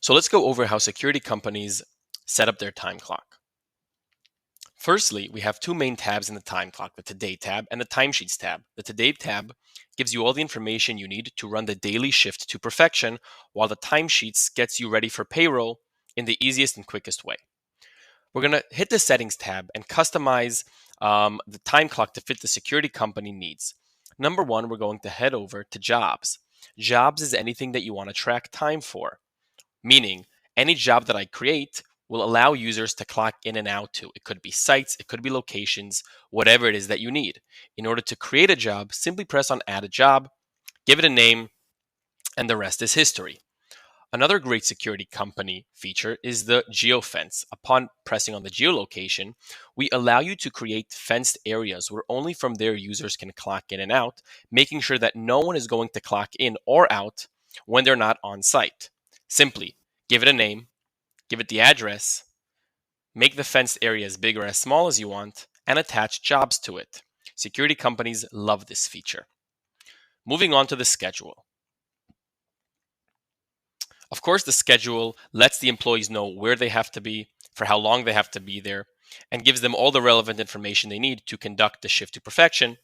So let's go over how security companies set up their time clock. Firstly, we have two main tabs in the time clock, the Today tab and the Timesheets tab. The Today tab gives you all the information you need to run the daily shift to perfection, while the Timesheets gets you ready for payroll in the easiest and quickest way. We're going to hit the Settings tab and customize the time clock to fit the security company needs. Number one, we're going to head over to Jobs. Jobs is anything that you want to track time for, meaning any job that I create will allow users to clock in and out to. It could be sites, it could be locations, whatever it is that you need. In order to create a job, simply press on Add a Job, give it a name, and the rest is history. Another great security company feature is the geofence. Upon pressing on the geolocation, we allow you to create fenced areas where only from there users can clock in and out, making sure that no one is going to clock in or out when they're not on site. Simply give it a name, give it the address, make the fenced area as big or as small as you want, and attach jobs to it. Security companies love this feature. Moving on to the schedule. Of course, the schedule lets the employees know where they have to be, for how long they have to be there, and gives them all the relevant information they need to conduct the shift to perfection.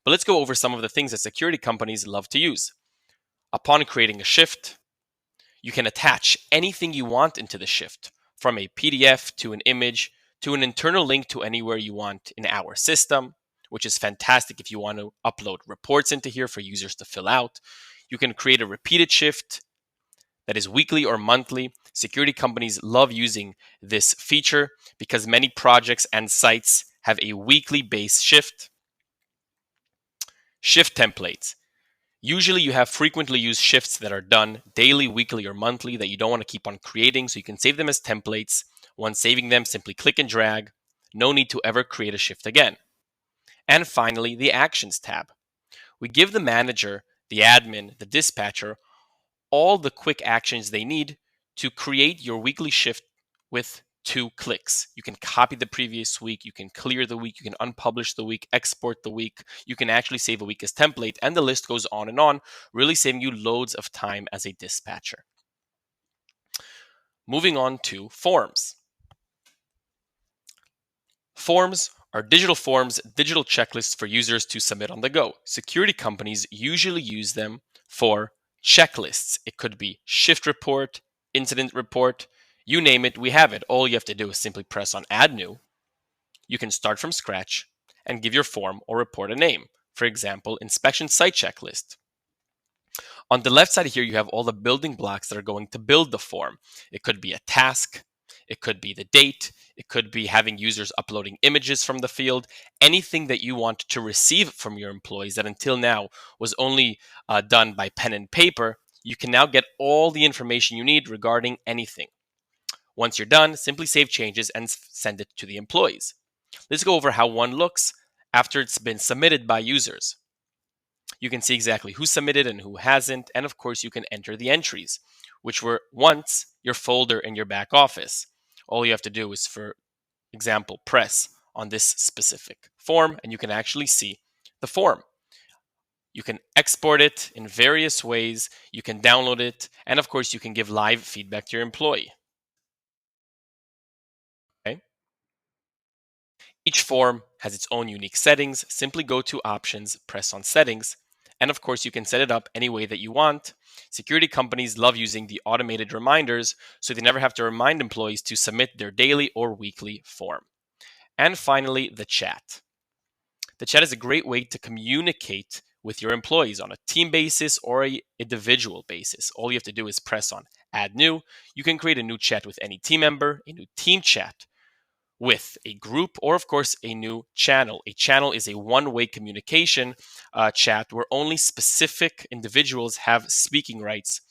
But let's go over some of the things that security companies love to use. Upon creating a shift, you can attach anything you want into the shift, from a PDF to an image to an internal link to anywhere you want in our system, which is fantastic if you want to upload reports into here for users to fill out. You can create a repeated shift that is weekly or monthly. Security companies love using this feature because many projects and sites have a weekly base shift. Shift templates. Usually you have frequently used shifts that are done daily, weekly, or monthly that you don't want to keep on creating, so you can save them as templates. Once saving them, simply click and drag. No need to ever create a shift again. And finally, the Actions tab. We give the manager, the admin, the dispatcher, all the quick actions they need to create your weekly shift with 2 clicks. You can copy the previous week, you can clear the week, you can unpublish the week, export the week, you can actually save a week as template, and the list goes on, really saving you loads of time as a dispatcher. Moving on to forms. Forms are digital forms, digital checklists for users to submit on the go. Security companies usually use them for checklists. It could be shift report, incident report, you name it, we have it. All you have to do is simply press on Add New. You can start from scratch and give your form or report a name. For example, Inspection Site Checklist. On the left side here, you have all the building blocks that are going to build the form. It could be a task, it could be the date, it could be having users uploading images from the field, anything that you want to receive from your employees that until now was only done by pen and paper. You can now get all the information you need regarding anything. Once you're done, simply save changes and send it to the employees. Let's go over how one looks after it's been submitted by users. You can see exactly who submitted and who hasn't, and of course you can enter the entries, which were once your folder in your back office. All you have to do is, for example, press on this specific form and you can actually see the form. You can export it in various ways, you can download it, and of course you can give live feedback to your employee. Okay. Each form has its own unique settings. Simply go to Options, press on Settings, and of course you can set it up any way that you want. Security companies love using the automated reminders, so they never have to remind employees to submit their daily or weekly form. And finally, the chat. The chat is a great way to communicate with your employees on a team basis or a individual basis. All you have to do is press on Add New. You can create a new chat with any team member, a new team chat with a group, or of course a new channel. A channel is a one-way communication chat where only specific individuals have speaking rights.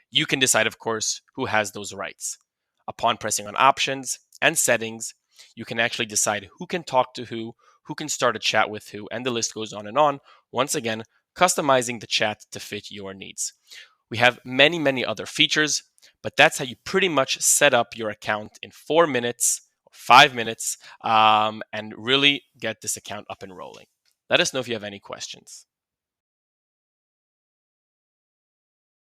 You can decide, of course, who has those rights. Upon pressing on Options and Settings, you can actually decide who can talk to who can start a chat with who, and the list goes on. Once again, customizing the chat to fit your needs. We have many other features, but that's how you pretty much set up your account in 4 minutes, 5 minutes, and really get this account up and rolling. Let us know if you have any questions.